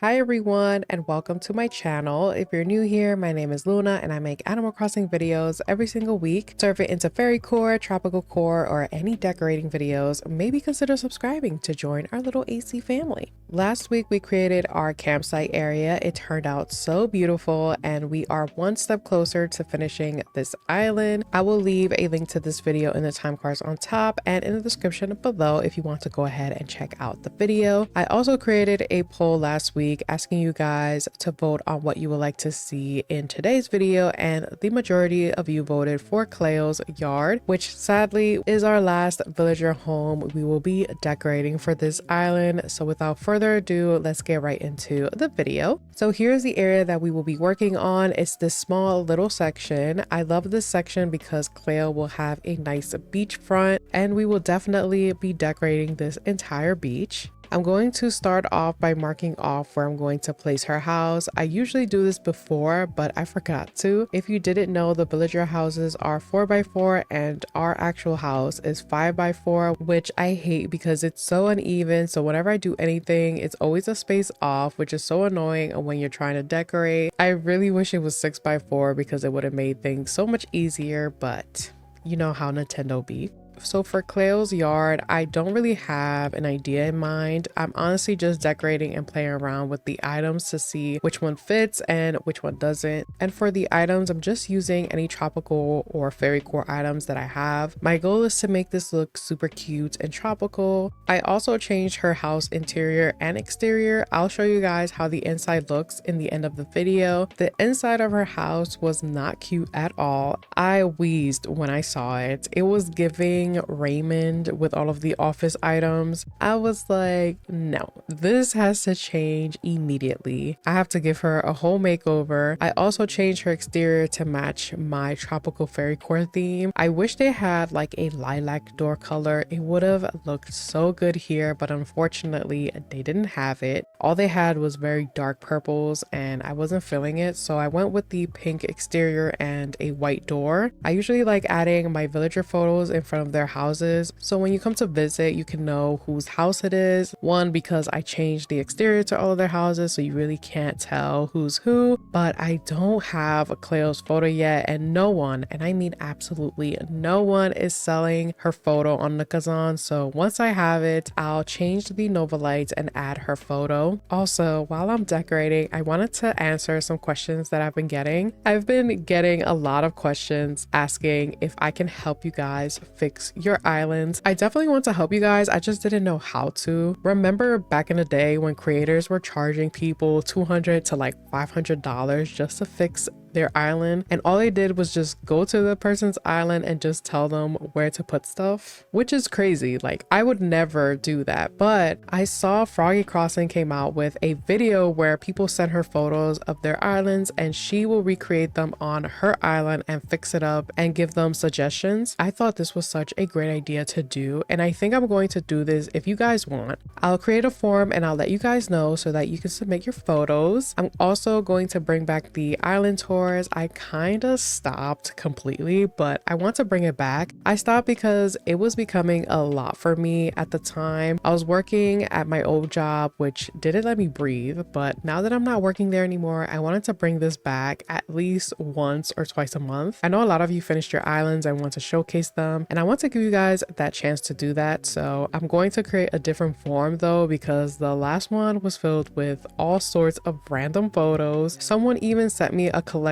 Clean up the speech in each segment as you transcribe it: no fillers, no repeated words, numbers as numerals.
Hi everyone and welcome to my channel. If you're new here, my name is Luna and I make Animal Crossing videos every single week. So if you're into Fairycore, Tropicalcore, or any decorating videos, maybe consider subscribing to join our little AC family. Last week we created our campsite area. It turned out so beautiful and we are one step closer to finishing this island. I will leave a link to this video in the time cards on top and in the description below if you want to go ahead and check out the video. I also created a poll last week asking you guys to vote on what you would like to see in today's video, and the majority of you voted for Cleo's yard, which sadly is our last villager home we will be decorating for this island. So without further ado, let's get right into the video. So here's the area that we will be working on. It's this small little section. I love this section because Cleo will have a nice beachfront and we will definitely be decorating this entire beach. I'm going to start off by marking off where I'm going to place her house. I usually do this before, but I forgot to. If you didn't know, the villager houses are 4x4 and our actual house is 5x4, which I hate because it's so uneven. So whenever I do anything, it's always a space off, which is so annoying when you're trying to decorate. I really wish it was 6x4 because it would have made things so much easier, but you know how Nintendo be. So for Cleo's yard, I don't really have an idea in mind. I'm honestly just decorating and playing around with the items to see which one fits and which one doesn't. And for the items, I'm just using any tropical or fairycore items that I have. My goal is to make this look super cute and tropical. I also changed her house interior and exterior. I'll show you guys how the inside looks in the end of the video. The inside of her house was not cute at all. I wheezed when I saw it. It was giving Raymond with all of the office items. I was like, no, this has to change immediately. I have to give her a whole makeover. I also changed her exterior to match my tropical fairycore theme. I wish they had like a lilac door color. It would have looked so good here, but unfortunately they didn't have it. All they had was very dark purples and I wasn't feeling it, so I went with the pink exterior and a white door. I usually like adding my villager photos in front of their houses, so when you come to visit you can know whose house it is. One, because I changed the exterior to all of their houses, so you really can't tell who's who. But I don't have a Cleo's photo yet, and no one, and I mean absolutely no one, is selling her photo on Nookazon. So once I have it, I'll change the Nova lights and add her photo. Also, while I'm decorating, I wanted to answer some questions that I've been getting. I've been getting a lot of questions asking if I can help you guys fix your islands. I definitely want to help you guys. I just didn't know how to. Remember back in the day when creators were charging people $200 to like $500 just to fix their island, and all they did was just go to the person's island and just tell them where to put stuff, which is crazy. Like, I would never do that. But I saw froggycrossing came out with a video where people sent her photos of their islands and she will recreate them on her island and fix it up and give them suggestions. I thought this was such a great idea to do, and I think I'm going to do this if you guys want. I'll create a form and I'll let you guys know so that you can submit your photos. I'm also going to bring back the island tour. I kind of stopped completely, but I want to bring it back. I stopped because it was becoming a lot for me at the time. I was working at my old job, which didn't let me breathe, but now that I'm not working there anymore, I wanted to bring this back at least once or twice a month. I know a lot of you finished your islands and want to showcase them, and I want to give you guys that chance to do that. So I'm going to create a different form though, because the last one was filled with all sorts of random photos. Someone even sent me a collection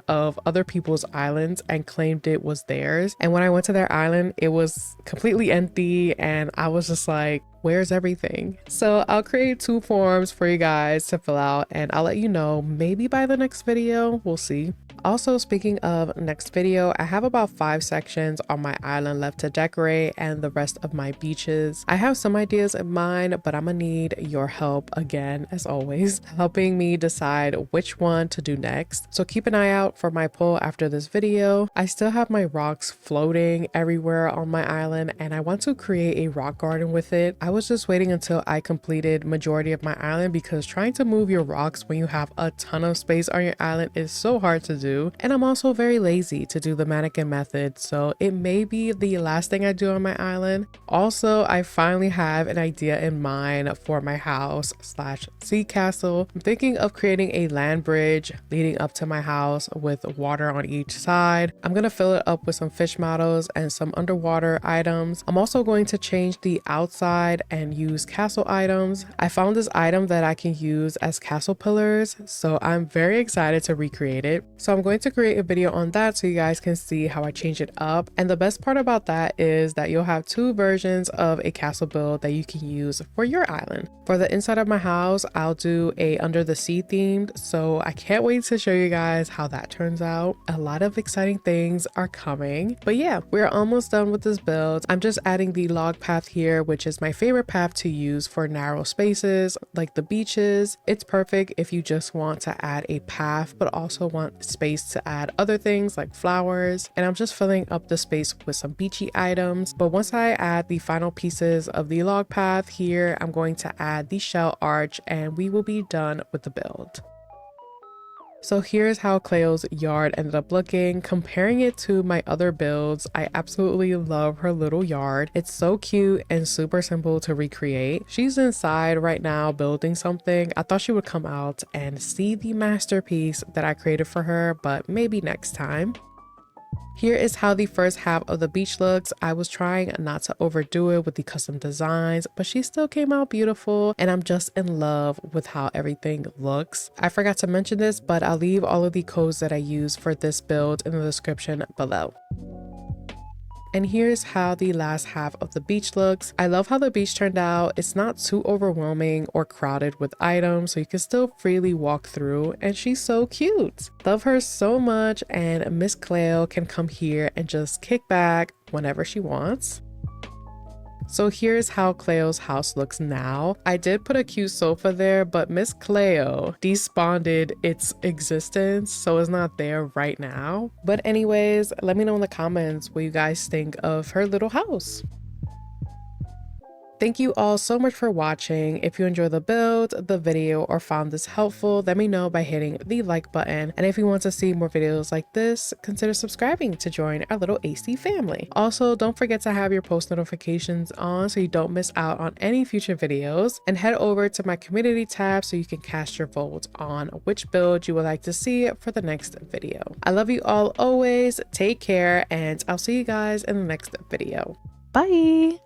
of other people's islands and claimed it was theirs, and when I went to their island it was completely empty and I was just like, where's everything? So I'll create 2 forms for you guys to fill out and I'll let you know maybe by the next video. We'll see. Also, speaking of next video, I have about 5 sections on my island left to decorate and the rest of my beaches. I have some ideas in mind, but I'm gonna need your help again, as always, helping me decide which one to do next. So keep an eye out for my poll after this video. I still have my rocks floating everywhere on my island and I want to create a rock garden with it. I was just waiting until I completed majority of my island because trying to move your rocks when you have a ton of space on your island is so hard to do. And I'm also very lazy to do the mannequin method, so it may be the last thing I do on my island. Also, I finally have an idea in mind for my house slash sea castle. I'm thinking of creating a land bridge leading up to my house with water on each side. I'm gonna fill it up with some fish models and some underwater items. I'm also going to change the outside and use castle items. I found this item that I can use as castle pillars, so I'm very excited to recreate it. So I'm going to create a video on that so you guys can see how I change it up. And the best part about that is that you'll have two versions of a castle build that you can use for your island. For the inside of my house, I'll do a under the sea themed, so I can't wait to show you guys how that turns out. A lot of exciting things are coming. But yeah, we're almost done with this build. I'm just adding the log path here, which is my favorite path to use for narrow spaces like the beaches. It's perfect if you just want to add a path but also want space to add other things like flowers. And I'm just filling up the space with some beachy items. But once I add the final pieces of the log path here, I'm going to add the shell arch and we will be done with the build. So here's how Cleo's yard ended up looking. Comparing it to my other builds, I absolutely love her little yard. It's so cute and super simple to recreate. She's inside right now building something. I thought she would come out and see the masterpiece that I created for her, but maybe next time. Here is how the first half of the beach looks. I was trying not to overdo it with the custom designs, but she still came out beautiful and I'm just in love with how everything looks. I forgot to mention this, but I'll leave all of the codes that I use for this build in the description below. And here's how the last half of the beach looks. I love how the beach turned out. It's not too overwhelming or crowded with items, so you can still freely walk through, and she's so cute. Love her so much, and Miss Cleo can come here and just kick back whenever she wants. So here's how Cleo's house looks now. I did put a cute sofa there, but Miss Cleo despawned its existence, so it's not there right now. But anyways, let me know in the comments what you guys think of her little house. Thank you all so much for watching. If you enjoyed the build, the video, or found this helpful, let me know by hitting the like button. And if you want to see more videos like this, consider subscribing to join our little AC family. Also, don't forget to have your post notifications on so you don't miss out on any future videos. And head over to my community tab so you can cast your vote on which build you would like to see for the next video. I love you all always. Take care, and I'll see you guys in the next video. Bye!